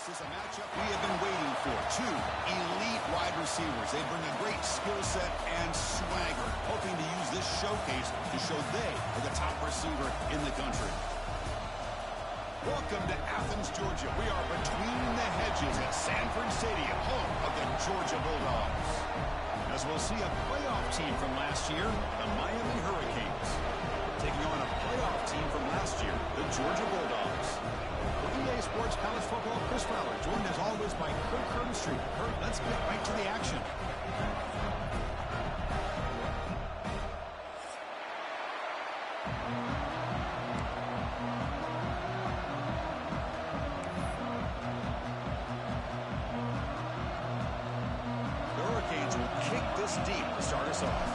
is a matchup we have been waiting for. Two elite wide receivers. They bring a great skill set and swagger, hoping to use this showcase to show they are the top receiver in the country. Welcome to Athens, Georgia. We are between the hedges at Sanford Stadium, home of the Georgia Bulldogs. As we'll see a playoff team from last year, the Miami Hurricanes, taking on a playoff team from last year, the Georgia Bulldogs. For EA Sports College Football, Chris Fowler, joined as always by Kirk Herbstreit. Kirk, let's get right to the action. The Hurricanes will kick this deep to start us off.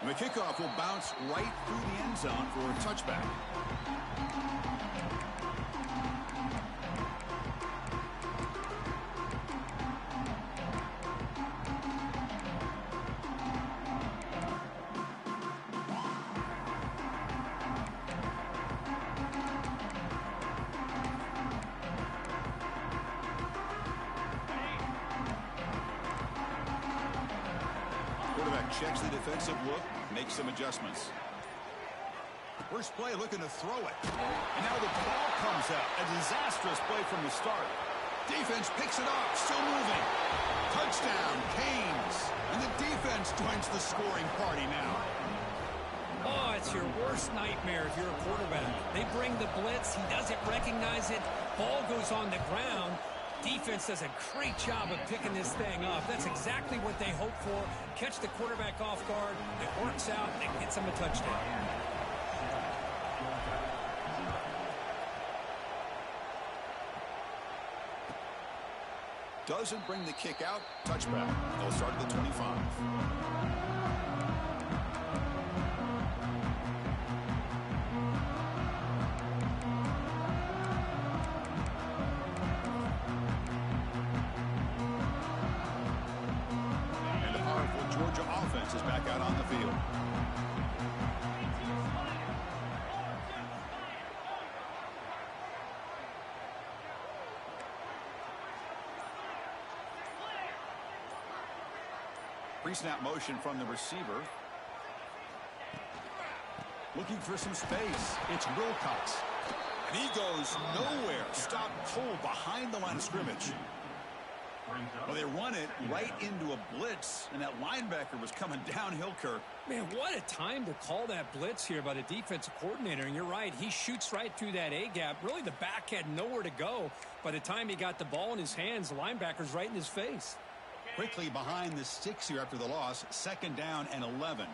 The kickoff will bounce right through the end zone for a touchback. Quarterback checks the defensive look, makes some adjustments. First play looking to throw it. And now the ball comes out. A disastrous play from the start. Defense picks it up, still moving. Touchdown, Canes. And the defense joins the scoring party now. Oh, it's your worst nightmare if you're a quarterback. They bring the blitz. He doesn't recognize it. Ball goes on the ground. Defense does a great job of picking this thing up. That's exactly what they hope for. Catch the quarterback off guard. It works out, and it gets them a touchdown. Doesn't bring the kick out. Touchback. They'll start at the 25. Georgia offense is back out on the field. Pre-snap motion from the receiver. Looking for some space. It's Wilcox. And he goes nowhere. Stop cold behind the line of scrimmage. Well, they run it right into a blitz, and that linebacker was coming downhill, Kirk. Man, what a time to call that blitz here by the defensive coordinator. And you're right, he shoots right through that A-gap. Really, the back had nowhere to go. By the time he got the ball in his hands, the linebacker's right in his face. Quickly behind the sticks here after the loss, 2nd down and 11.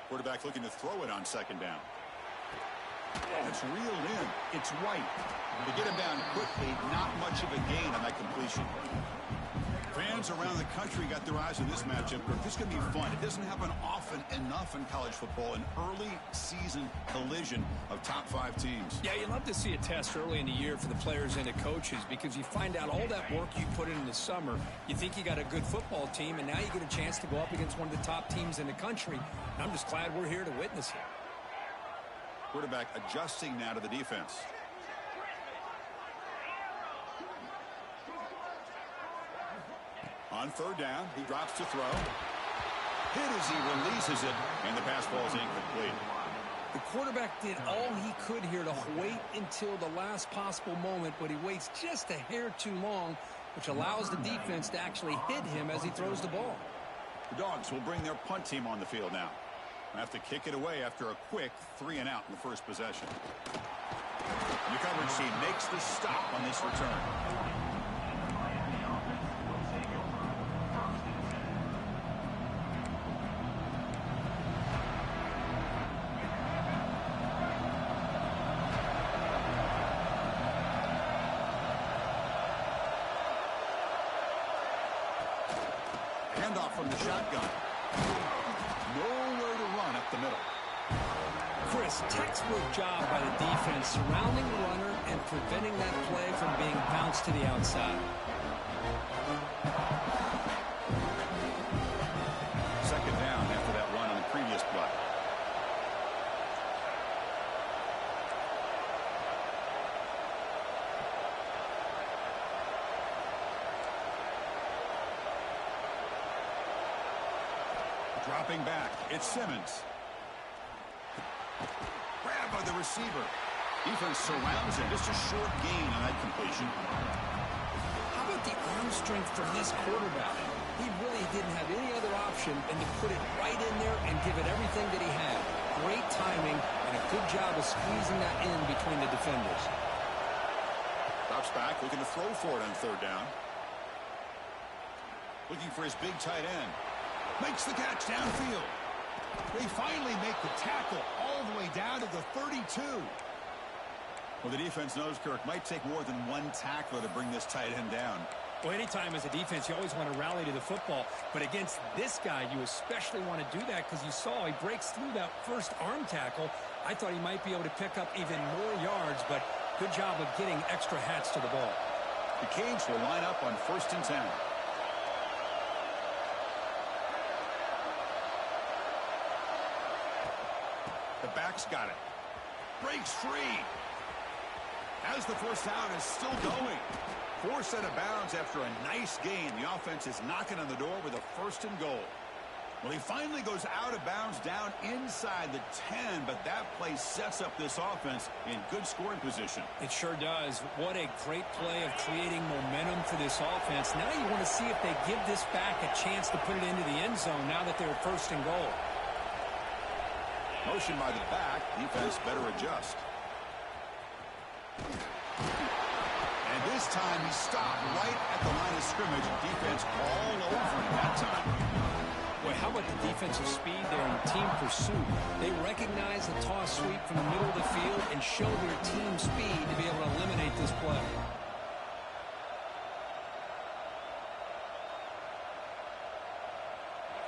Quarterback looking to throw it on 2nd down. It's reeled in. It's White. They get him down quickly. Not much of a gain on that completion. Fans around the country got their eyes on this matchup. This is going to be fun. It doesn't happen often enough in college football. An early season collision of top 5 teams. Yeah, you love to see a test early in the year for the players and the coaches because you find out all that work you put in the summer. You think you got a good football team, and now you get a chance to go up against one of the top teams in the country. And I'm just glad we're here to witness it. Quarterback adjusting now to the defense. On 3rd down, he drops to throw. Hit as he releases it, and the pass ball is incomplete. The quarterback did all he could here to wait until the last possible moment, but he waits just a hair too long, which allows the defense to actually hit him as he throws the ball. The Dogs will bring their punt team on the field now. They'll have to kick it away after a quick 3-and-out in the first possession. The coverage team makes the stop on this return. Handoff from the shotgun. Nowhere to run up the middle. For a Chris, textbook job by the defense surrounding the runner and preventing that play from being bounced to the outside. Second down after that run on the previous play. Dropping back, it's Simmons. Grab by the receiver. Defense surrounds him. Just a short gain on that completion. How about the arm strength from this quarterback? He really didn't have any other option than to put it right in there and give it everything that he had. Great timing and a good job of squeezing that in between the defenders. Drops back, looking to throw for it on third down. Looking for his big tight end. Makes the catch downfield. They finally make the tackle all the way down to the 32. Well, the defense knows, Kirk, might take more than one tackler to bring this tight end down. Well, anytime as a defense, you always want to rally to the football. But against this guy, you especially want to do that because you saw he breaks through that first arm tackle. I thought he might be able to pick up even more yards, but good job of getting extra hats to the ball. The Canes will line up on 1st and 10. The back's got it. Breaks free. As the first down is still going. Forced out of bounds after a nice gain. The offense is knocking on the door with a 1st and goal. Well, he finally goes out of bounds down inside the 10, but that play sets up this offense in good scoring position. It sure does. What a great play of creating momentum for this offense. Now you want to see if they give this back a chance to put it into the end zone now that they're 1st and goal. Motion by the back. Defense better adjust. And this time he stopped right at the line of scrimmage. Defense all over him that time. Boy, how about the defensive speed there in team pursuit? They recognize the toss sweep from the middle of the field and show their team speed to be able to eliminate this play.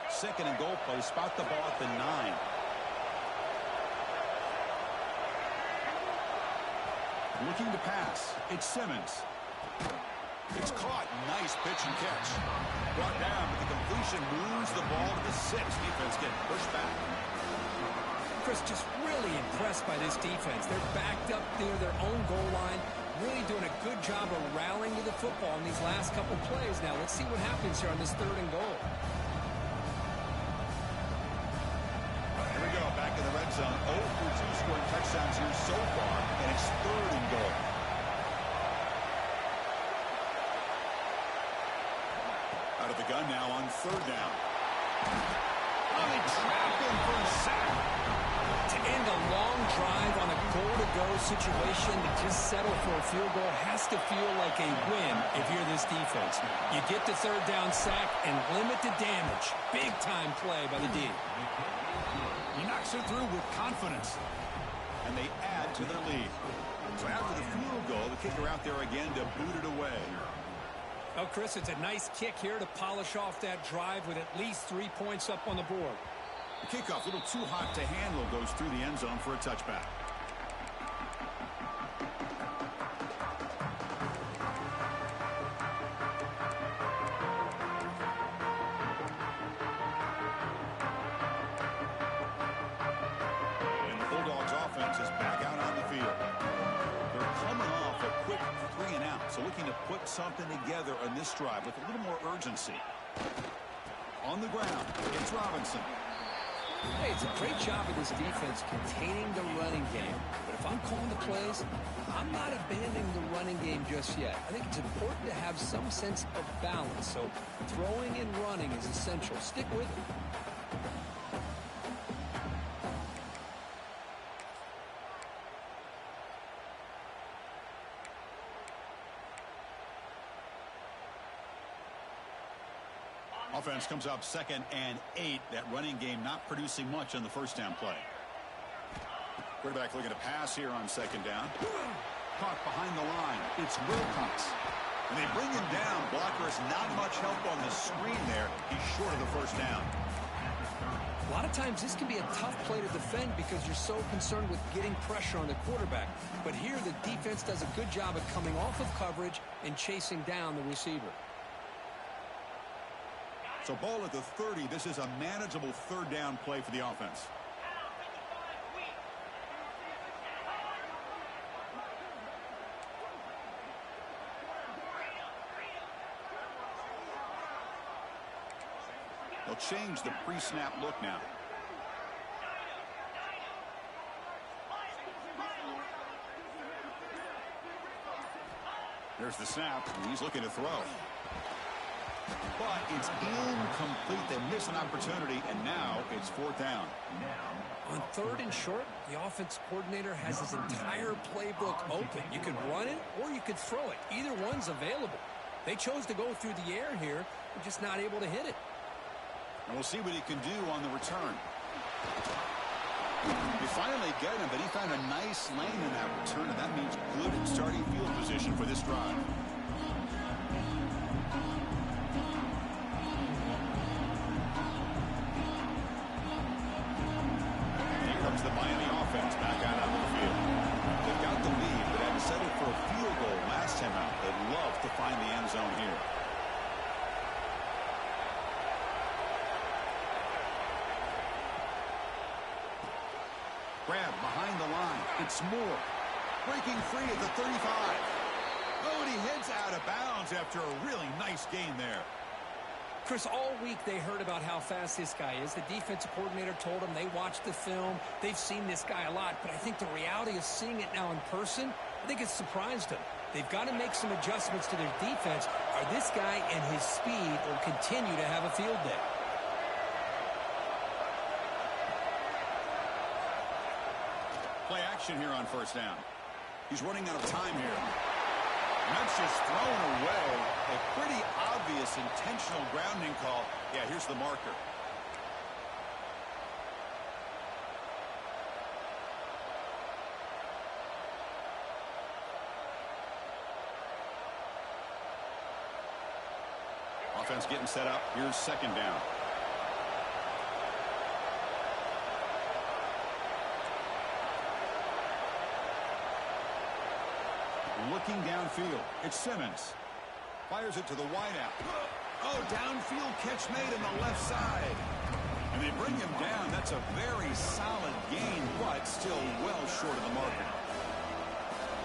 Second and goal play. Spot the ball at the 9. Looking to pass. It's Simmons. It's caught. Nice pitch and catch. Brought down, but the completion moves the ball to the 6. Defense getting pushed back. Chris, just really impressed by this defense. They're backed up near their own goal line, really doing a good job of rallying to the football in these last couple plays. Now, let's see what happens here on this 3rd and goal. Here we go, back in the red zone. 0 for 2 scoring touchdowns here so far, and it's 3rd and goal. Out of the gun now on 3rd down. Oh, they trap him for a sack. To end a long drive on a goal-to-go situation, to just settle for a field goal has to feel like a win if you're this defense. You get the 3rd down sack and limit the damage. Big-time play by the D. He knocks it through with confidence. And they add to their lead. So after the field goal, the kicker out there again to boot it away. Oh, Chris, it's a nice kick here to polish off that drive with at least 3 points up on the board. The kickoff, a little too hot to handle, goes through the end zone for a touchback. And the Bulldogs offense is back out on the field. They're coming off a quick 3 and out, so looking to put something together on this drive with a little more urgency. On the ground, it's Robinson. Hey, it's a great job of this defense containing the running game. But if I'm calling the plays, I'm not abandoning the running game just yet. I think it's important to have some sense of balance. So throwing and running is essential. Stick with it. Offense comes up 2nd and 8. That running game not producing much on the 1st down play. Quarterback looking to pass here on 2nd down. Caught behind the line. It's Wilcox. And they bring him down. Blocker has not much help on the screen there. He's short of the 1st down. A lot of times this can be a tough play to defend because you're so concerned with getting pressure on the quarterback. But here the defense does a good job of coming off of coverage and chasing down the receiver. So ball at the 30. This is a manageable third down play for the offense. They'll change the pre-snap look now. There's the snap, and he's looking to throw. But it's incomplete. They miss an opportunity, and now it's fourth down. On third and short, the offense coordinator has his entire playbook open. You could run it or you could throw it. Either one's available. They chose to go through the air here. They're just not able to hit it. And we'll see what he can do on the return. They finally get him, but he found a nice lane in that return, and that means good starting field position for this drive. Here comes the Miami offense back out onto the field. They've got the lead, but had settled for a field goal last time out. They'd love to find the end zone here. Grab behind the line. It's Moore. Breaking free at the 35. Oh, and he heads out of bounds after a really nice gain there. Chris, all week they heard about how fast this guy is. The defensive coordinator told them they watched the film. They've seen this guy a lot. But I think the reality of seeing it now in person, I think it's surprised them. They've got to make some adjustments to their defense, or this guy and his speed will continue to have a field day. Play action here on first down. He's running out of time here. And that's just thrown away. A pretty obvious intentional grounding call. Yeah, here's the marker. Offense getting set up. Here's second down. Looking downfield. It's Simmons. Fires it to the wideout. Oh, downfield catch made on the left side. And they bring him down. That's a very solid gain, but still well short of the marker.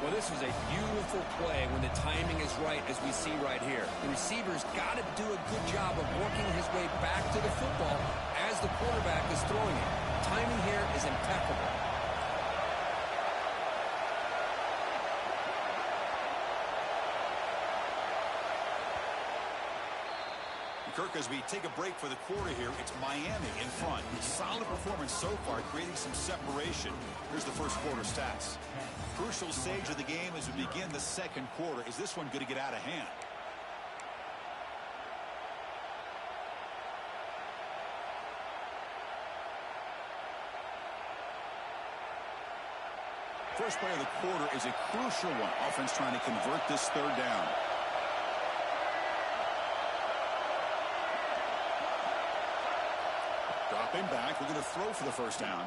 Well, this was a beautiful play when the timing is right, as we see right here. The receiver's got to do a good job of working his way back to the football as the quarterback is throwing it. Timing here is impeccable. Kirk, as we take a break for the quarter here, it's Miami in front. Solid performance so far, creating some separation. Here's the first quarter stats. Crucial stage of the game as we begin the second quarter. Is this one going to get out of hand? First play of the quarter is a crucial one. Offense trying to convert this third down. Dropping back. We're going to throw for the first down.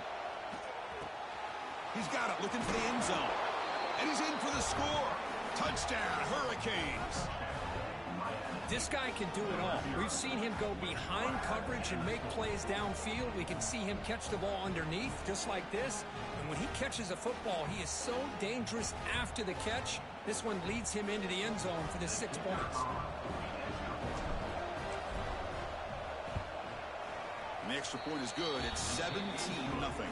He's got it. Looking for the end zone. And he's in for the score. Touchdown, Hurricanes. This guy can do it all. We've seen him go behind coverage and make plays downfield. We can see him catch the ball underneath, just like this. And when he catches a football, he is so dangerous after the catch. This one leads him into the end zone for the 6 points. And the extra point is good. It's 17-0.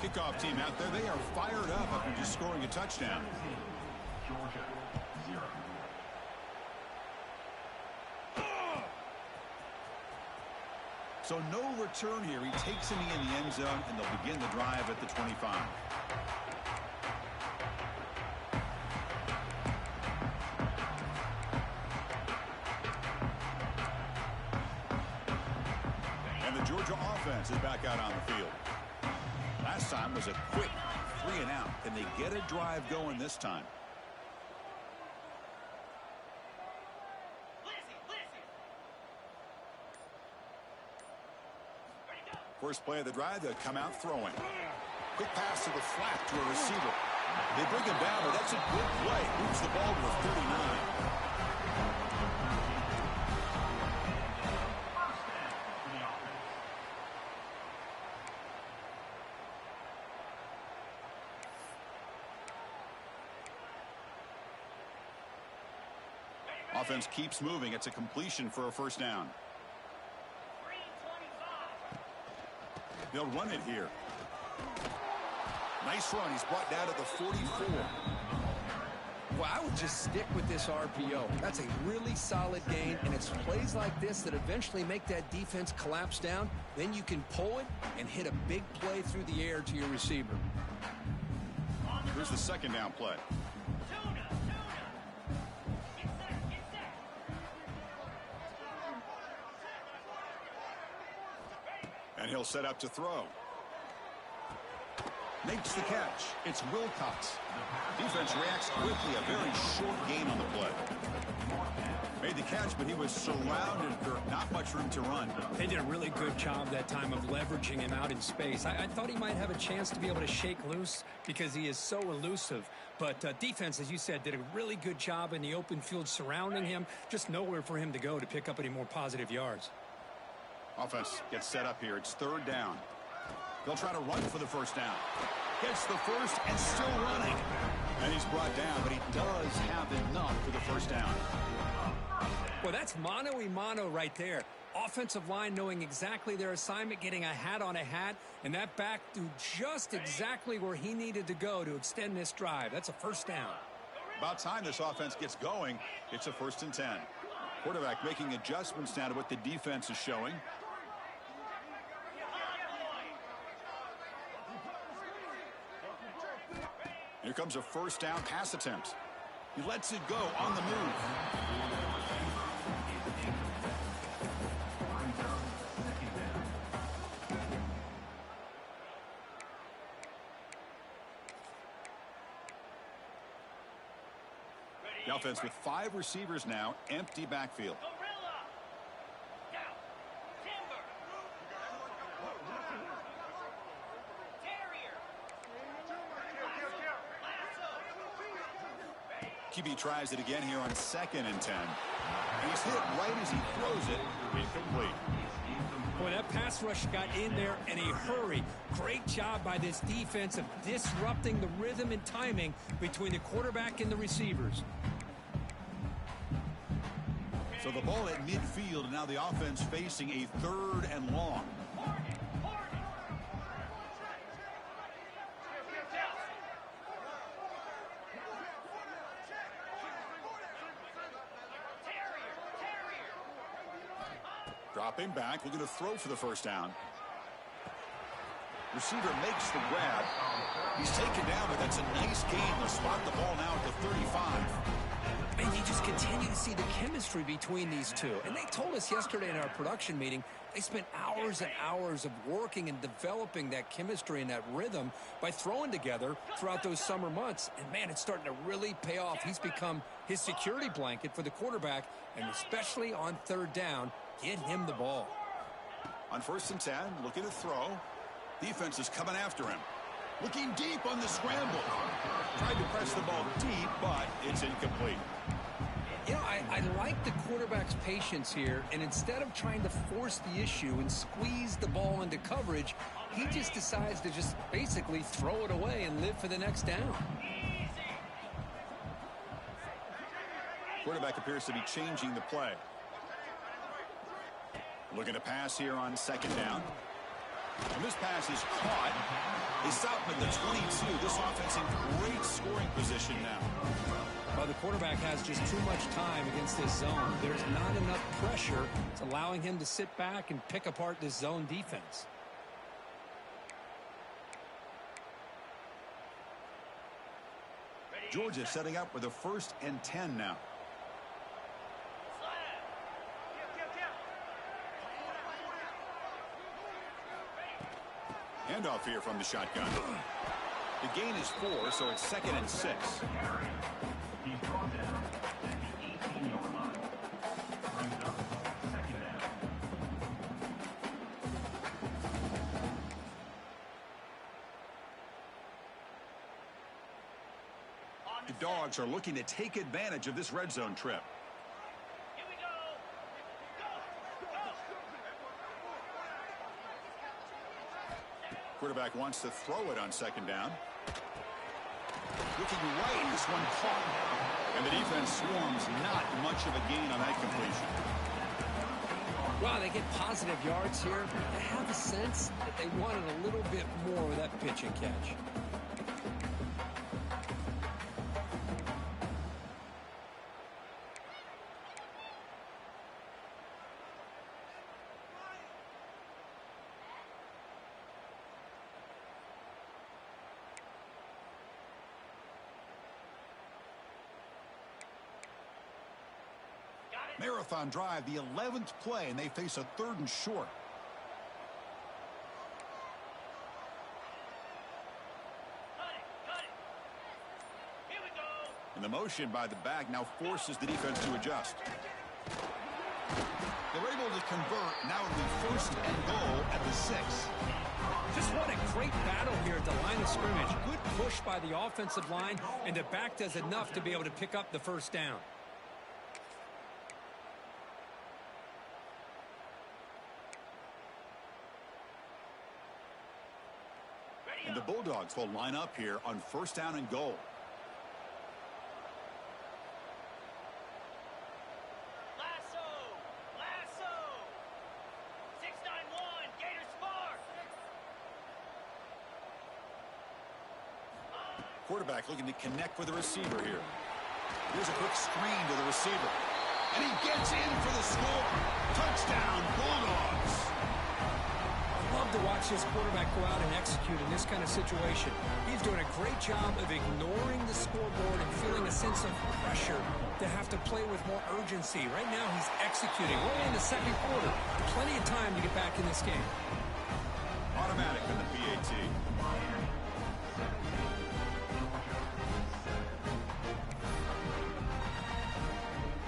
Kickoff team out there, they are fired up after just scoring a touchdown. Georgia 0. So no return here. He takes him in the end zone, and they'll begin the drive at the 25. And the Georgia offense is back out on the field. Last time was a quick 3 and out. Can they get a drive going this time? First play of the drive, they'll come out throwing. Quick pass to the flat to a receiver. They bring him down, but that's a good play. Moves the ball to the 39. Offense keeps moving. It's a completion for a first down. They'll run it here. Nice run. He's brought down to the 44. Well, I would just stick with this RPO. That's a really solid gain, and it's plays like this that eventually make that defense collapse down. Then you can pull it and hit a big play through the air to your receiver. Here's the second down play. And he'll set up to throw. Makes the catch. It's Wilcox. Defense reacts quickly. A very short gain on the play. Made the catch, but he was surrounded, Kirk. Not much room to run. They did a really good job that time of leveraging him out in space. I thought he might have a chance to be able to shake loose because he is so elusive. But defense, as you said, did a really good job in the open field surrounding him. Just nowhere for him to go to pick up any more positive yards. Offense gets set up here. It's third down. They'll try to run for the first down. Gets the first and still running. And he's brought down, but he does have enough for the first down. Well, that's mano-a-mano right there. Offensive line knowing exactly their assignment, getting a hat on a hat, and that back to just exactly where he needed to go to extend this drive. That's a first down. About time this offense gets going. It's a 1st and 10. Quarterback making adjustments now to what the defense is showing. Here comes a first down pass attempt. He lets it go on the move. The offense with 5 receivers now, empty backfield. QB tries it again here on 2nd and 10. And he's hit right as he throws it. Incomplete. Boy, that pass rush got in there in a hurry. Great job by this defense of disrupting the rhythm and timing between the quarterback and the receivers. So the ball at midfield, and now the offense facing a 3rd and long. Dropping back, looking to throw for the first down. Receiver makes the grab. He's taken down, but that's a nice gain. They'll spot the ball now at the 35. And you just continue to see the chemistry between these two. And they told us yesterday in our production meeting, they spent hours and hours of working and developing that chemistry and that rhythm by throwing together throughout those summer months. And, man, it's starting to really pay off. He's become his security blanket for the quarterback, and especially on 3rd down, get him the ball. On 1st and 10, looking to throw. Defense is coming after him. Looking deep on the scramble. Tried to press the ball deep, but it's incomplete. You know, I like the quarterback's patience here, and instead of trying to force the issue and squeeze the ball into coverage, he just decides to just basically throw it away and live for the next down. Quarterback appears to be changing the play. Looking to pass here on 2nd down. And this pass is caught. They stop him at the 22. This offense in great scoring position now. Well, the quarterback has just too much time against this zone. There's not enough pressure. It's allowing him to sit back and pick apart this zone defense. Georgia setting up with a 1st and 10 now. Handoff here from the shotgun. The gain is 4, so it's 2nd and 6. He's brought down at the 18-yard line. Brings up 2nd down. The Dogs are looking to take advantage of this red zone trip. Here we go. Quarterback wants to throw it on second down. Looking right, this one caught. And the defense swarms, not much of a gain on that completion. Wow, they get positive yards here. I have a sense that they wanted a little bit more with that pitch and catch. Marathon drive, the 11th play, and they face a 3rd and short. Cut it. Here we go. And the motion by the back now forces the defense to adjust. They're able to convert. Now it'll be 1st and goal at the 6. Just what a great battle here at the line of scrimmage. Good push by the offensive line, and the back does enough to be able to pick up the 1st down. And the Bulldogs will line up here on 1st down and goal. Lasso. 691, Gator Spark. Quarterback looking to connect with the receiver here. Here's a quick screen to the receiver. And he gets in for the score. Touchdown, Bulldogs. Love to watch this quarterback go out and execute in this kind of situation. He's doing a great job of ignoring the scoreboard and feeling a sense of pressure to have to play with more urgency. Right now, he's executing. We're in the 2nd quarter. Plenty of time to get back in this game. Automatic in the PAT.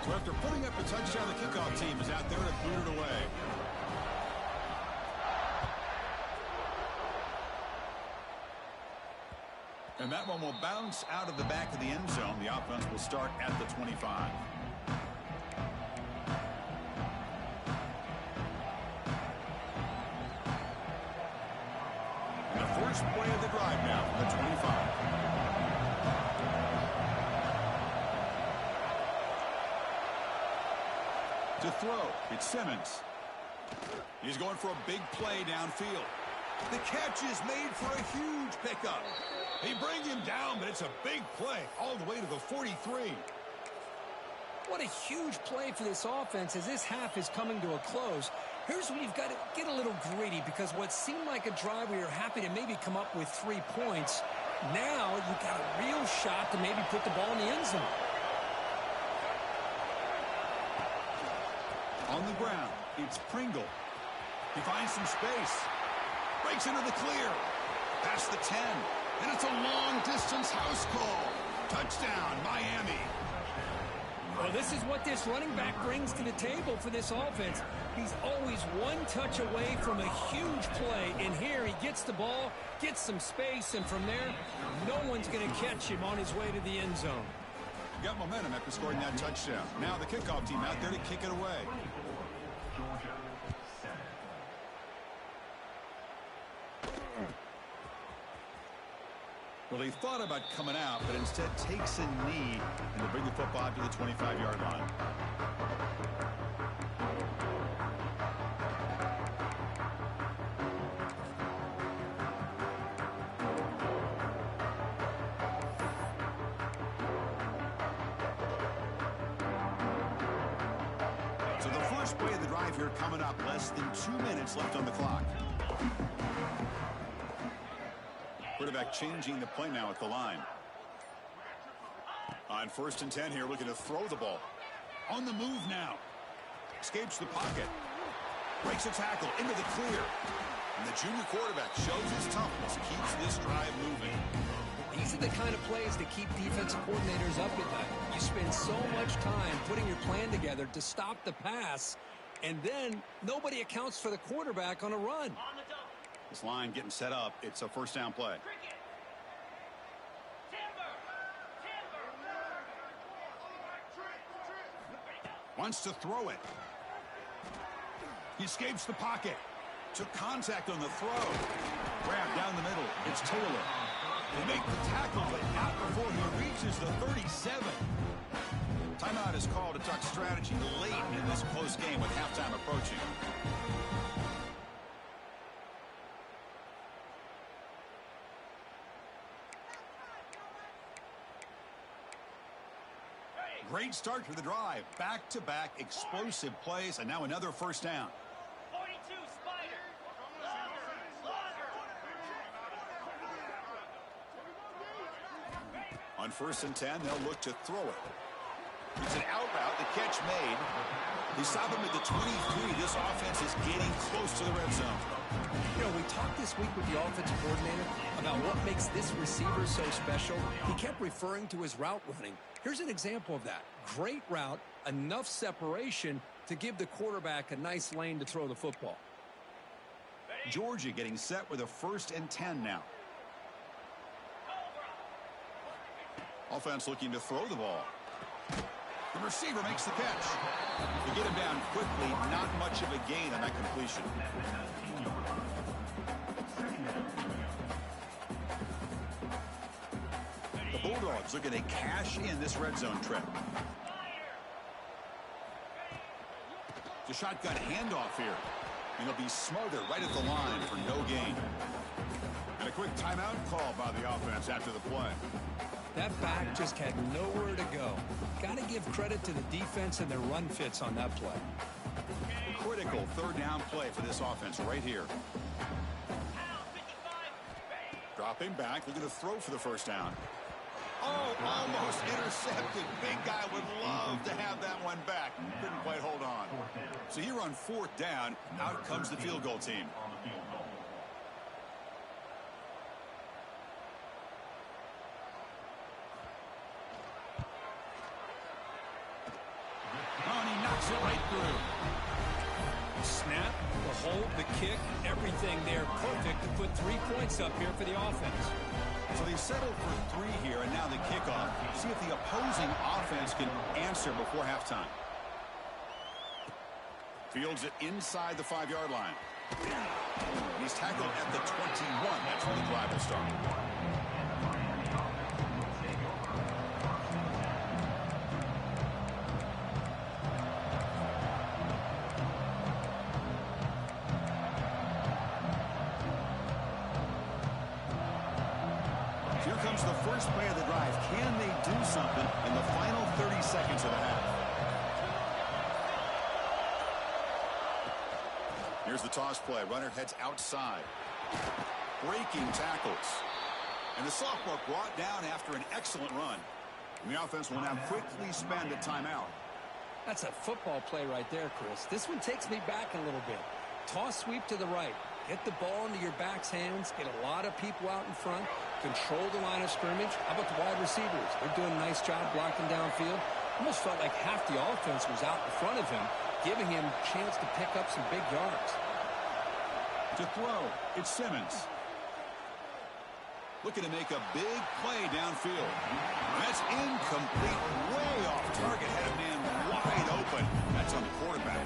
So after putting up a touchdown, the kickoff team is out there to boot it away. And that one will bounce out of the back of the end zone. The offense will start at the 25. And the first play of the drive now from the 25. To throw, it's Simmons. He's going for a big play downfield. The catch is made for a huge pickup. They bring him down, but it's a big play all the way to the 43. What a huge play for this offense as this half is coming to a close. Here's where you've got to get a little greedy, because what seemed like a drive where you're happy to maybe come up with 3 points, now you've got a real shot to maybe put the ball in the end zone. On the ground, it's Pringle. He finds some space. Breaks into the clear. Past the 10. And it's a long-distance house call. Touchdown, Miami. Well, this is what this running back brings to the table for this offense. He's always one touch away from a huge play. And here he gets the ball, gets some space, and from there, no one's going to catch him on his way to the end zone. Got momentum after scoring that touchdown. Now the kickoff team out there to kick it away. Well, he thought about coming out, but instead takes a knee, and they bring the football to the 25-yard line. So the first play of the drive here coming up. Less than 2 minutes left on the clock. Quarterback changing the play now at the line. On 1st and 10 here, looking to throw the ball. On the move now. Escapes the pocket. Breaks a tackle into the clear. And the junior quarterback shows his toughness. Keeps this drive moving. These are the kind of plays that keep defensive coordinators up at night. You spend so much time putting your plan together to stop the pass, and then nobody accounts for the quarterback on a run. This line getting set up. It's a 1st down play. Wants to throw it. He escapes the pocket. Took contact on the throw. Grab down the middle. It's Taylor. They make the tackle, but not before he reaches the 37. Timeout is called to talk strategy late in this close game with halftime approaching. Great start to the drive. Back-to-back explosive plays, and now another first down. 42, Spider. On 1st and 10, they'll look to throw it. It's an out route. The catch made. They stop him at the 23. This offense is getting close to the red zone. You know, we talked this week with the offensive coordinator about what makes this receiver so special. He kept referring to his route running. Here's an example of that. Great route, enough separation to give the quarterback a nice lane to throw the football. Georgia getting set with a 1st and 10 now. Offense looking to throw the ball. The receiver makes the catch. To get him down quickly, not much of a gain on that completion. The Bulldogs looking to cash in this red zone trip. The shotgun handoff here. And he'll be smothered right at the line for no gain. And a quick timeout call by the offense after the play. That back just had nowhere to go. Got to give credit to the defense and their run fits on that play. Critical 3rd down play for this offense right here. Dropping back, looking to throw for the 1st down. Oh, almost intercepted. Big guy would love to have that one back. Couldn't quite hold on. So here on 4th down, out comes the field goal team. Oh, and he knocks it right through. The snap, the hold, the kick, everything there perfect to put 3 points up here for the offense. So they settled for 3 here, and now the kickoff. See if the opposing offense can answer before halftime. Fields it inside the 5-yard line. He's tackled at the 21. That's where the drive will start. Here comes the first play of the drive. Can they do something in the final 30 seconds of the half? Here's the toss play. Runner heads outside. Breaking tackles. And the sophomore brought down after an excellent run. And the offense will now quickly spend a timeout. That's a football play right there, Chris. This one takes me back a little bit. Toss sweep to the right. Get the ball into your back's hands. Get a lot of people out in front. Control the line of scrimmage. How about the wide receivers? They're doing a nice job blocking downfield. Almost felt like half the offense was out in front of him, giving him a chance to pick up some big yards. To throw, it's Simmons. Looking to make a big play downfield. That's incomplete, way off target. Had a man wide open. That's on the quarterback.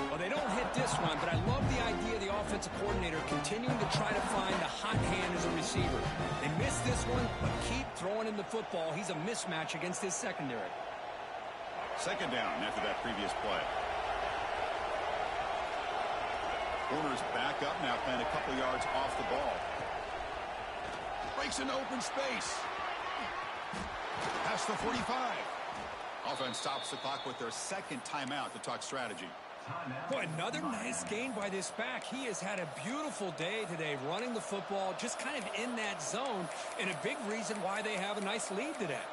Well, they don't hit this one, but I love the idea of the offensive coordinator continuing to try to find a hot hand as a receiver. They missed this one, but keep throwing him the football. He's a mismatch against his secondary. 2nd down after that previous play. Corner's back up now, playing a couple yards off the ball. Breaks into open space. Past the 45. Offense stops the clock with their 2nd timeout to talk strategy. Boy, another nice gain by this back. He has had a beautiful day today running the football, just kind of in that zone, and a big reason why they have a nice lead today.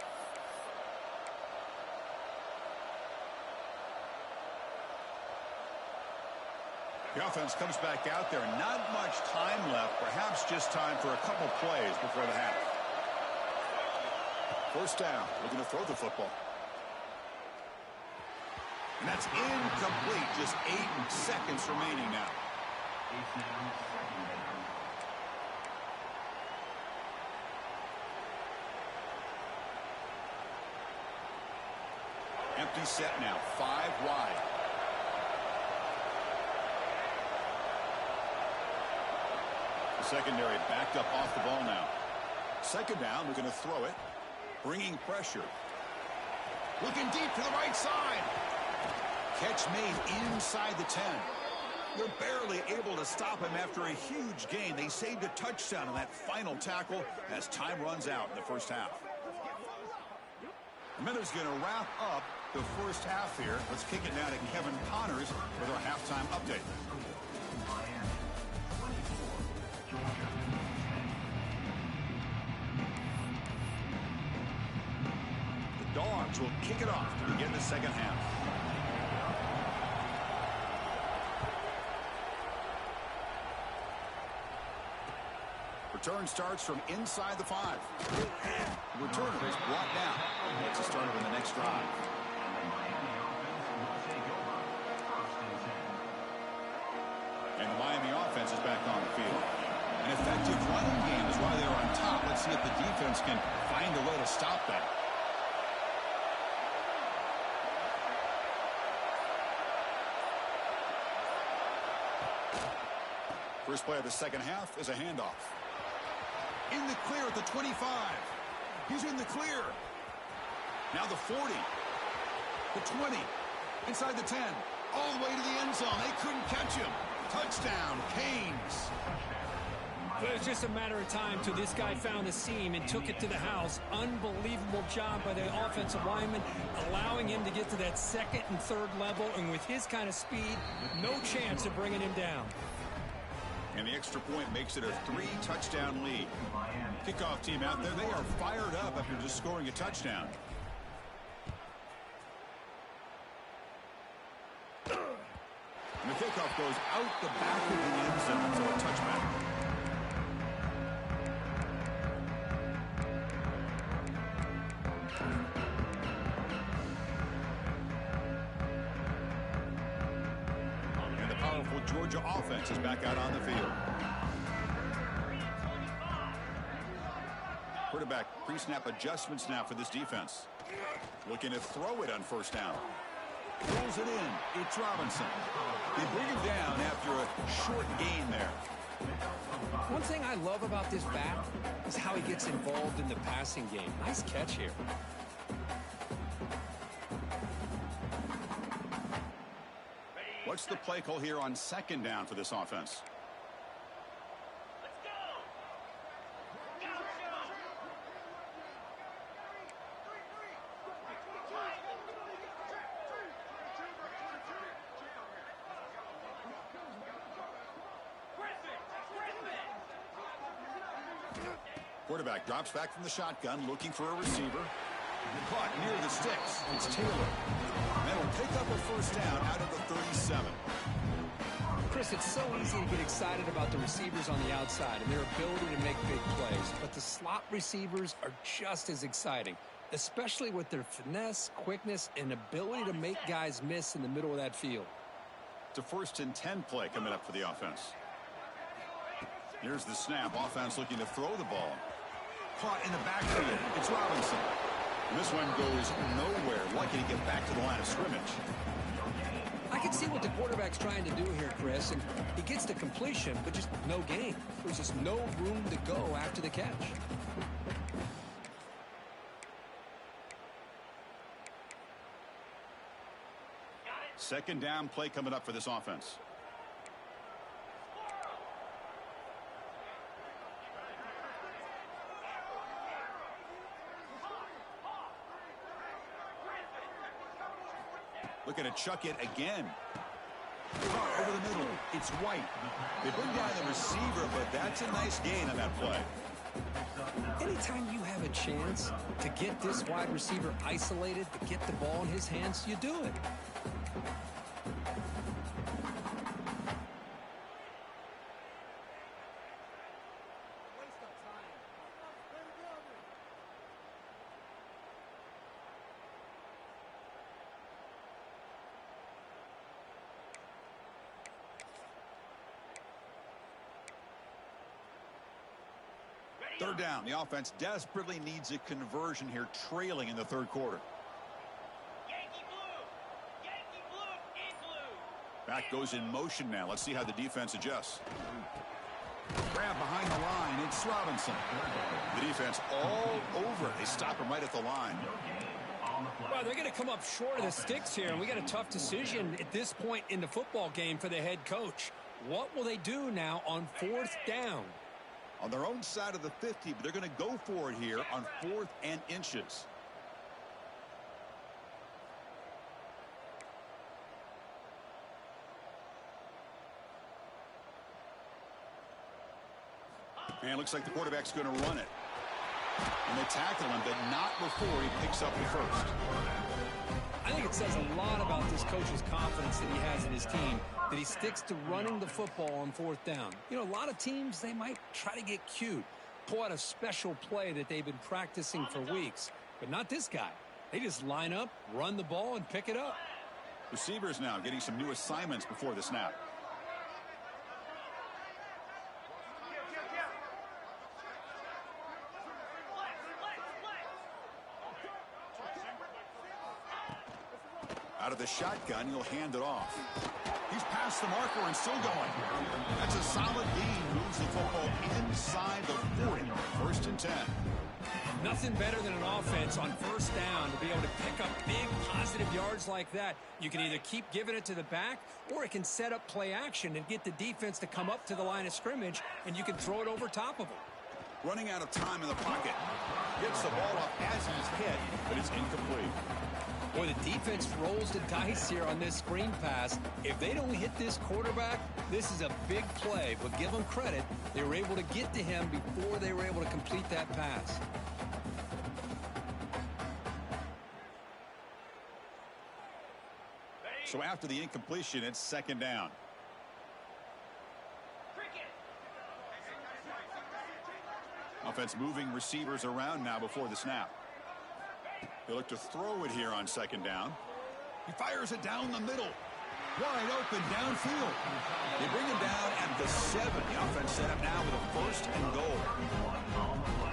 The offense comes back out there. Not much time left. Perhaps just time for a couple plays before the half. 1st down. Looking to throw the football. And that's incomplete. Just 8 seconds remaining now. empty set now, 5 wide. The secondary backed up off the ball now. Second down, we're going to throw it. Bringing pressure. Looking deep to the right side. Catch made inside the 10. They're barely able to stop him after a huge gain. They saved a touchdown on that final tackle as time runs out in the first half. Miller's going to wrap up the first half here. Let's kick it now to Kevin Connors with our halftime update. The Dogs will kick it off to begin the second half. Return starts from inside the 5. The returner is brought down. Let's start on the next drive. And the Miami offense is back on the field. An effective running game is why they're on top. Let's see if the defense can find a way to stop that. First play of the second half is a handoff. In the clear at the 25. He's in the clear. Now the 40. The 20. Inside the 10. All the way to the end zone. They couldn't catch him. Touchdown, Canes. But it was just a matter of time till this guy found a seam and took it to the house. Unbelievable job by the offensive lineman, allowing him to get to that second and third level. And with his kind of speed, no chance of bringing him down. And the extra point makes it a 3-touchdown lead. Kickoff team out there, they are fired up after just scoring a touchdown. And the kickoff goes out the back of the end zone, so a touchback. Georgia offense is back out on the field. Quarterback pre-snap adjustments now for this defense. Looking to throw it on first down. Pulls it in. It's Robinson. They bring him down after a short gain there. One thing I love about this back is how he gets involved in the passing game. Nice catch here. What's the play call here on second down for this offense? Quarterback drops back from the shotgun, looking for a receiver. Caught near the sticks. It's Taylor. And will pick up a first down out of the 37. Chris, it's so easy to get excited about the receivers on the outside and their ability to make big plays. But the slot receivers are just as exciting, especially with their finesse, quickness, and ability to make guys miss in the middle of that field. It's a 1st and 10 play coming up for the offense. Here's the snap. Offense looking to throw the ball. Caught in the backfield. It's Robinson. And this one goes nowhere. Lucky to get back to the line of scrimmage. I can see what the quarterback's trying to do here, Chris, and he gets the completion, but just no gain. There's just no room to go after the catch. Second down play coming up for this offense. Looking to chuck it again. Over the middle. It's White. They bring down the receiver, but that's a nice gain on that play. Anytime you have a chance to get this wide receiver isolated, to get the ball in his hands, you do it. Third down. The offense desperately needs a conversion here, trailing in the third quarter. Yankee Blue. Back goes in motion now. Let's see how the defense adjusts. Grab behind the line. It's Robinson. The defense all over. They stop him right at the line. Well, they're going to come up short of the sticks here, and we got a tough decision at this point in the football game for the head coach. What will they do now on 4th down? On their own side of the 50, but they're going to go for it here on 4th and inches. And it looks like the quarterback's going to run it. And they tackle him, but not before he picks up the first. I think it says a lot about this coach's confidence that he has in his team, that he sticks to running the football on 4th down. You know, a lot of teams, they might try to get cute, pull out a special play that they've been practicing for weeks. But not this guy. They just line up, run the ball, and pick it up. Receivers now getting some new assignments before the snap. Out of the shotgun, he'll hand it off. He's past the marker and still going. That's a solid gain. Moves the football inside the 40. 1st and 10. Nothing better than an offense on 1st down to be able to pick up big positive yards like that. You can either keep giving it to the back, or it can set up play action and get the defense to come up to the line of scrimmage, and you can throw it over top of them. Running out of time in the pocket. Gets the ball off as he's hit, but it's incomplete. Boy, the defense rolls the dice here on this screen pass. If they don't hit this quarterback, this is a big play. But give them credit. They were able to get to him before they were able to complete that pass. So after the incompletion, it's 2nd down. Offense moving receivers around now before the snap. They look to throw it here on 2nd down. He fires it down the middle. Wide open downfield. They bring him down at the 7. The offense set up now with a 1st and goal.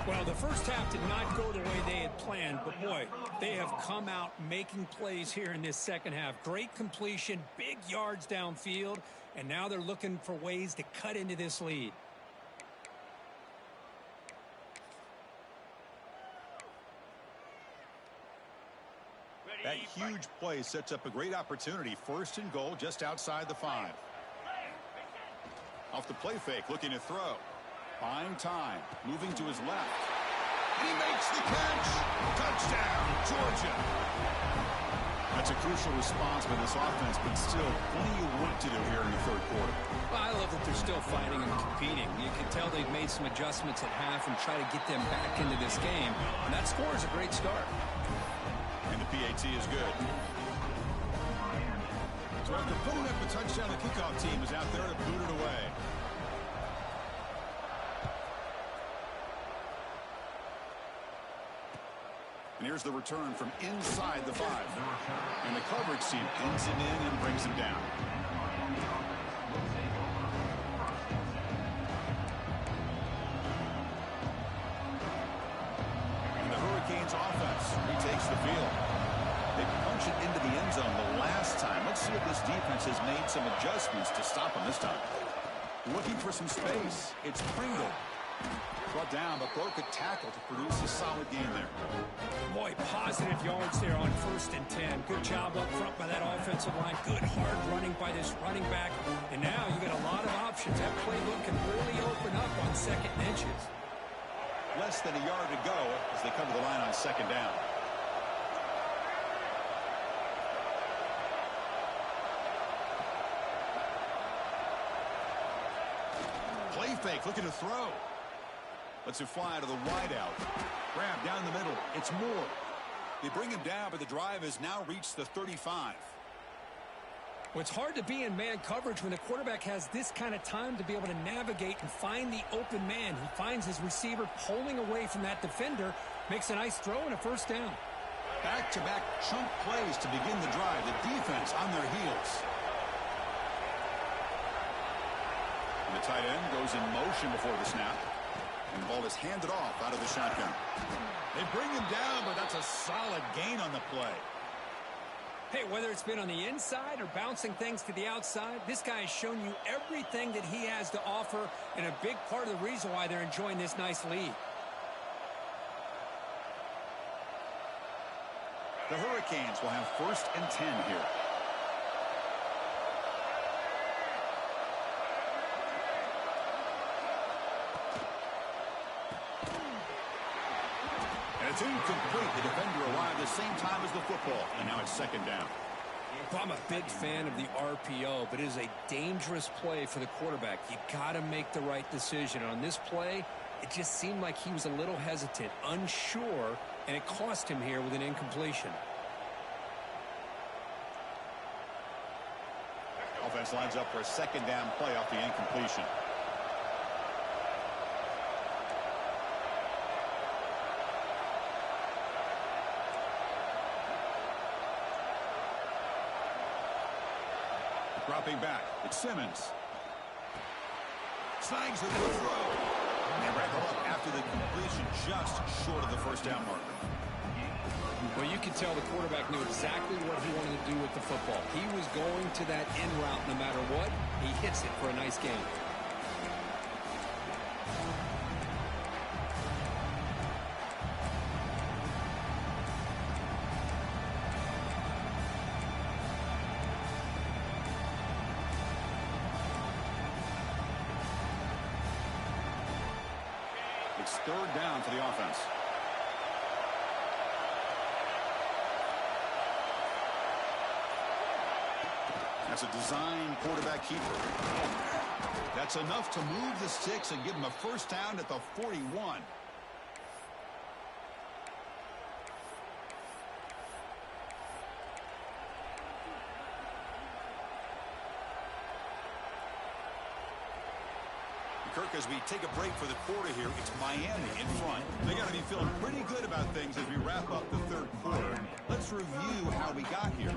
Well, the first half did not go the way they had planned, but boy, they have come out making plays here in this 2nd half. Great completion, big yards downfield, and now they're looking for ways to cut into this lead. That huge play sets up a great opportunity. 1st and goal just outside the 5. Off the play fake, looking to throw. Buying time, moving to his left. And he makes the catch. Touchdown, Georgia. That's a crucial response by this offense, but still plenty of work to do here in the 3rd quarter. Well, I love that they're still fighting and competing. You can tell they've made some adjustments at half and try to get them back into this game. And that score is a great start. And the PAT is good. So after putting up a touchdown, the kickoff team is out there to boot it away. And here's the return from inside the 5. And the coverage team pins him in and brings him down. And the Hurricanes offense retakes the field. They punch it into the end zone the last time. Let's see if this defense has made some adjustments to stop them this time. Looking for some space. It's Pringle. Brought down, but broke a tackle to produce a solid gain there. Boy, positive yards there on 1st and 10. Good job up front by that offensive line. Good hard running by this running back. And now you got a lot of options. That playbook can really open up on 2nd and inches. Less than a yard to go as they cover the line on 2nd down. Play fake, looking to throw. Lets it fly to the wideout. Grab down the middle. It's Moore. They bring him down, but the drive has now reached the 35. Well, it's hard to be in man coverage when the quarterback has this kind of time to be able to navigate and find the open man. He finds his receiver pulling away from that defender, makes a nice throw and a 1st down. Back-to-back chunk plays to begin the drive. The defense on their heels. And the tight end goes in motion before the snap. And the ball is handed off out of the shotgun. They bring him down, but that's a solid gain on the play. Hey, whether it's been on the inside or bouncing things to the outside, this guy has shown you everything that he has to offer, and a big part of the reason why they're enjoying this nice lead. The Hurricanes will have 1st and 10 here. And it's incomplete. The defender arrived the same time as the football, and now it's 2nd down. Well, I'm a big fan of the RPO, but it is a dangerous play for the quarterback. You got to make the right decision. On this play, it just seemed like he was a little hesitant, unsure, and it cost him here with an incompletion. Offense lines up for a 2nd down play off the incompletion. Dropping back, it's Simmons. Snags it with a throw. And wrap up after the completion, just short of the 1st down marker. Well, you can tell the quarterback knew exactly what he wanted to do with the football. He was going to that in route no matter what. He hits it for a nice gain. It's 3rd down for the offense. That's a design quarterback keeper. That's enough to move the sticks and give him a 1st down at the 41. Kirk, as we take a break for the quarter here, it's Miami in front. They got to be feeling pretty good about things as we wrap up the 3rd quarter. Let's review how we got here.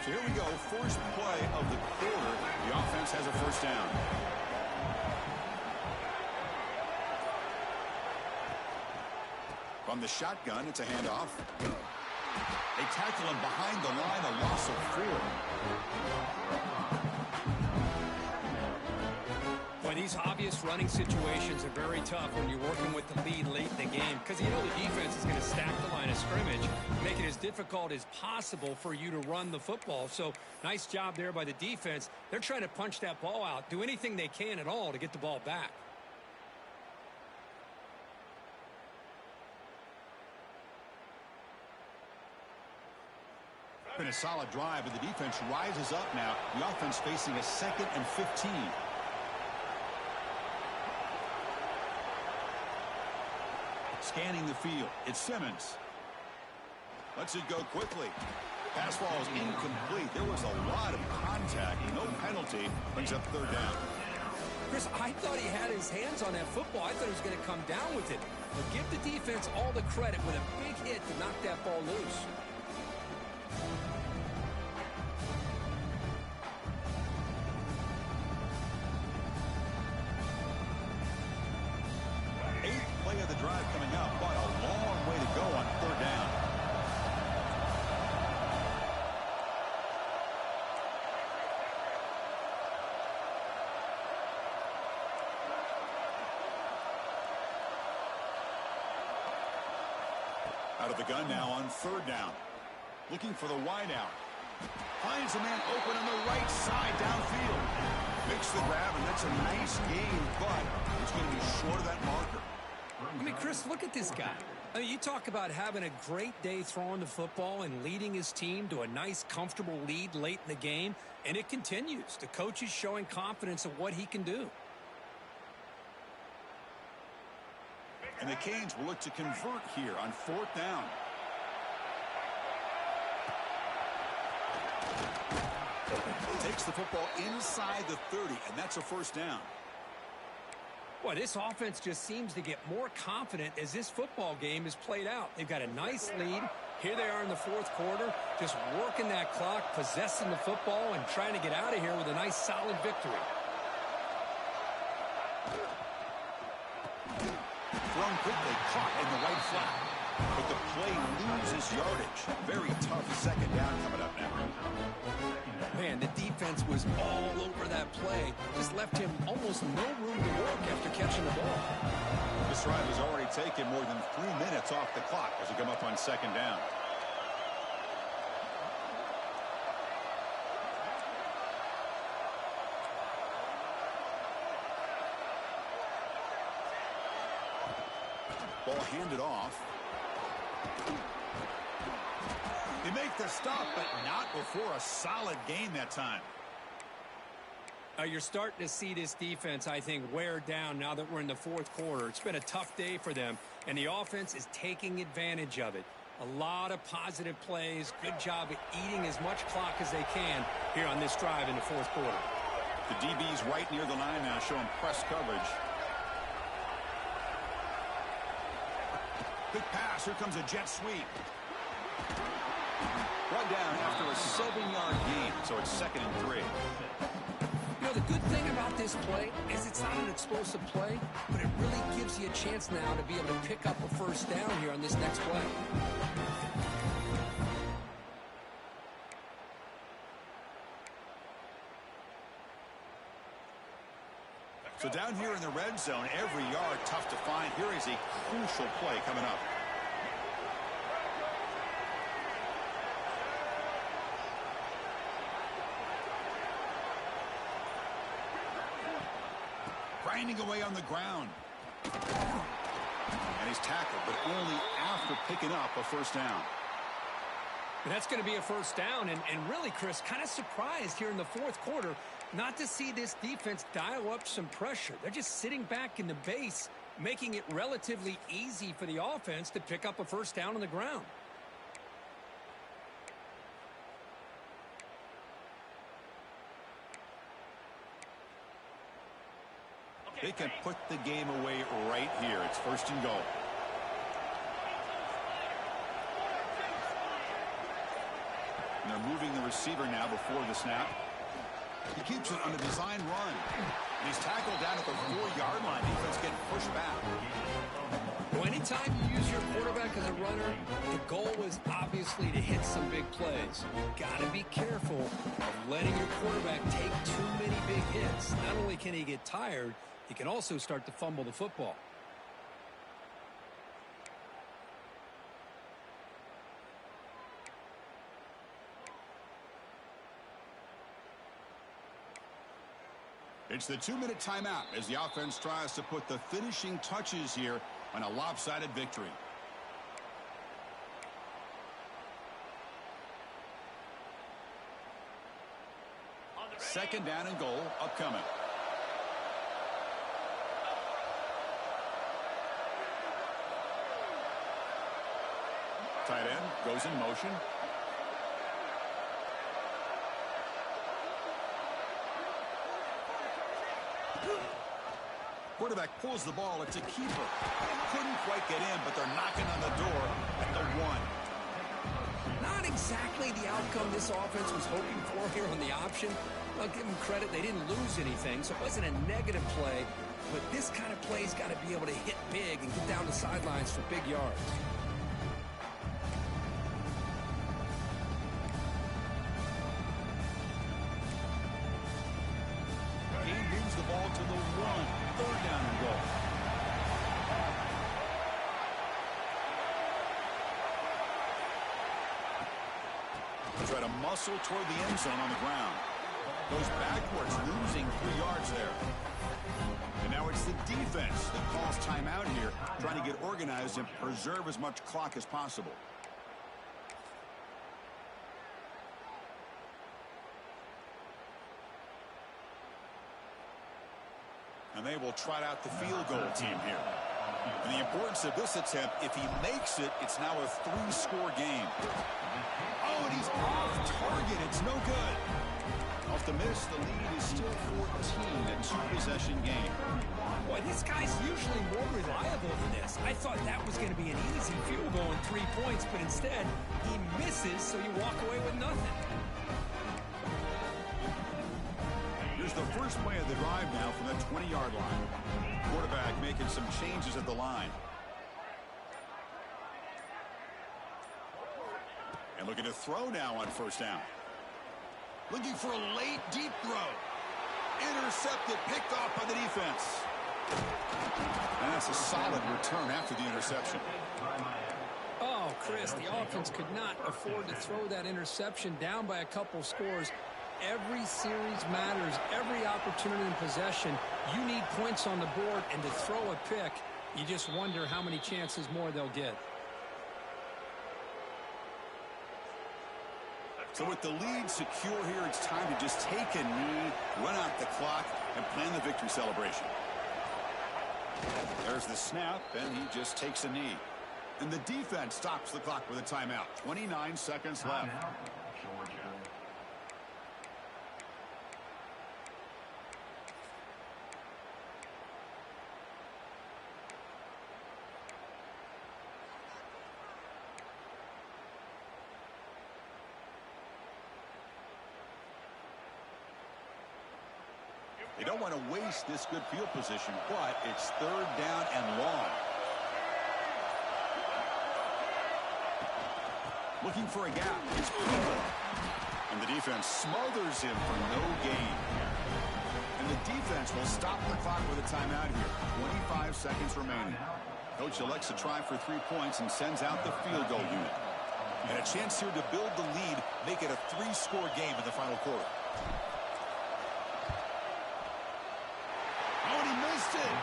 So here we go, 1st play of the quarter. The offense has a 1st down. From the shotgun, it's a handoff. They tackle him behind the line, a loss of 4. Boy, these obvious running situations are very tough when you're working with the lead late in the game because you know the defense is going to stack the line of scrimmage, make it as difficult as possible for you to run the football. So nice job there by the defense. They're trying to punch that ball out, do anything they can at all to get the ball back. Been a solid drive, but the defense rises up now. The offense facing a 2nd and 15. Scanning the field, it's Simmons. Lets it go quickly. Pass ball is incomplete. There was a lot of contact. No penalty. Brings up 3rd down. Chris, I thought he had his hands on that football. I thought he was going to come down with it. But give the defense all the credit with a big hit to knock that ball loose. Play of the drive coming up, but a long way to go on 3rd down. Out of the gun now on 3rd down. Looking for the wideout. Finds a man open on the right side downfield. Makes the grab, and that's a nice gain, but it's going to be short of that marker. I mean, Chris, look at this guy. I mean, you talk about having a great day throwing the football and leading his team to a nice, comfortable lead late in the game, and it continues. The coach is showing confidence of what he can do. And the Canes will look to convert here on 4th down. Takes the football inside the 30, and that's a 1st down. Boy, this offense just seems to get more confident as this football game is played out. They've got a nice lead, Here they are in the fourth quarter, just working that clock, possessing the football, and trying to get out of here with a nice, solid victory. Thrown quickly, caught in the right flat. But the play loses yardage. Very tough second down coming up now. Man, the defense was all over that play. Just left him almost no room to work after catching the ball. This drive has already taken more than 3 minutes off the clock as we come up on second down. Ball handed off. They make the stop, but not before a solid gain that time. You're starting to see this defense, I think, wear down now that we're in the fourth quarter. It's been a tough day for them, and the offense is taking advantage of it. A lot of positive plays. Good job at eating as much clock as they can here on this drive in the fourth quarter. The DB's right near the line now, showing press coverage. Quick pass. Here comes a jet sweep. Brought down after a 7-yard gain, so it's 2nd and 3. You know, the good thing about this play is it's not an explosive play, but it really gives you a chance now to be able to pick up a first down here on this next play. So down here in the red zone, every yard tough to find. Here is a crucial play coming up. Grinding away on the ground. And he's tackled, but only after picking up a first down. And that's going to be a first down, and really, Chris, kind of surprised here in the fourth quarter not to see this defense dial up some pressure. They're just sitting back in the base, making it relatively easy for the offense to pick up a first down on the ground. They can put the game away right here. It's 1st and goal. And they're moving the receiver now before the snap. He keeps it on a design run. And he's tackled down at the 4-yard line. Defense getting pushed back. Well, anytime you use your quarterback as a runner, the goal is obviously to hit some big plays. Got to be careful of letting your quarterback take too many big hits. Not only can he get tired, he can also start to fumble the football. It's the 2-minute timeout as the offense tries to put the finishing touches here on a lopsided victory. Second down and goal upcoming. Tight end goes in motion. Quarterback pulls the ball. It's a keeper. Couldn't quite get in, but they're knocking on the door at the 1. Not exactly the outcome this offense was hoping for here on the option. I'll give them credit. They didn't lose anything, so it wasn't a negative play. But this kind of play's got to be able to hit big and get down the sidelines for big yards. He moves the ball to the 1. 3rd down and goal. They try to muscle toward the end zone on the ground. Goes backwards, losing 3 yards there. And now it's the defense that calls timeout here, trying to get organized and preserve as much clock as possible. And they will trot out the field goal team here. And the importance of this attempt, if he makes it, it's now a 3-score game. Oh, and he's off target. It's no good. Off the miss, the lead is still 14, a 2-possession game. Boy, this guy's usually more reliable than this. I thought that was going to be an easy field goal and 3 points, but instead, he misses, so you walk away with nothing. Here's the first play of the drive now from the 20-yard line. Quarterback making some changes at the line. And looking to throw now on first down. Looking for a late, deep throw. Intercepted, picked off by the defense. And that's a solid return after the interception. Oh, Chris, the offense could not afford to throw that interception down by a couple scores. Every series matters. Every opportunity in possession, you need points on the board, and to throw a pick, you just wonder how many chances more they'll get. So with the lead secure here, it's time to just take a knee, run out the clock, and plan the victory celebration. There's the snap, and he just takes a knee. And the defense stops the clock with a timeout. 29 seconds left. Georgia. They don't want to waste this good field position, but it's third down and long. Looking for a gap. It's Pingle. And the defense smothers him for no gain. And the defense will stop the clock with a timeout here. 25 seconds remaining. Coach elects to try for 3 points and sends out the field goal unit. And a chance here to build the lead, make it a 3-score game in the final quarter.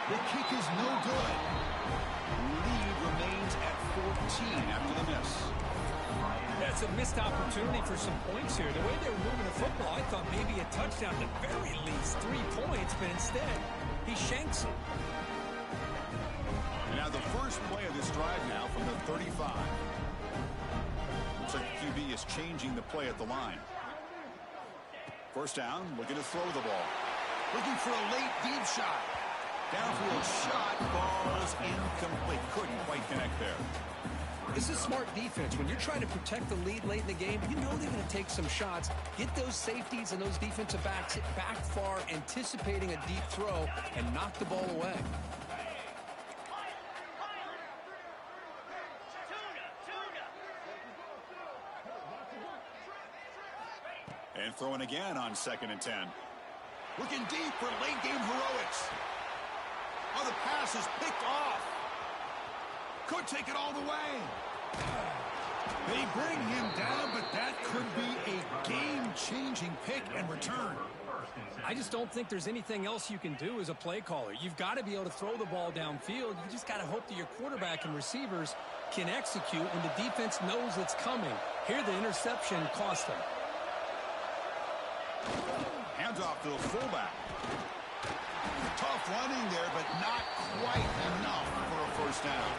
The kick is no good. Lead remains at 14 after the miss. That's a missed opportunity for some points here. The way they were moving the football, I thought maybe a touchdown, at the very least 3 points, but instead, he shanks it. And now the first play of this drive now from the 35. Looks like the QB is changing the play at the line. First down, looking to throw the ball. Looking for a late deep shot. Downfield shot, falls incomplete. Couldn't quite connect there. This is smart defense. When you're trying to protect the lead late in the game, you know they're going to take some shots. Get those safeties and those defensive backs back far, anticipating a deep throw, and knock the ball away. And throwing again on 2nd and 10. Looking deep for late game heroics. Oh, the pass is picked off. Could take it all the way. They bring him down, but that could be a game-changing pick and return. I just don't think there's anything else you can do as a play caller. You've got to be able to throw the ball downfield. You just got to hope that your quarterback and receivers can execute when the defense knows it's coming. Here, the interception cost them. Hands off to the fullback. Tough running there, but not quite enough for a first down.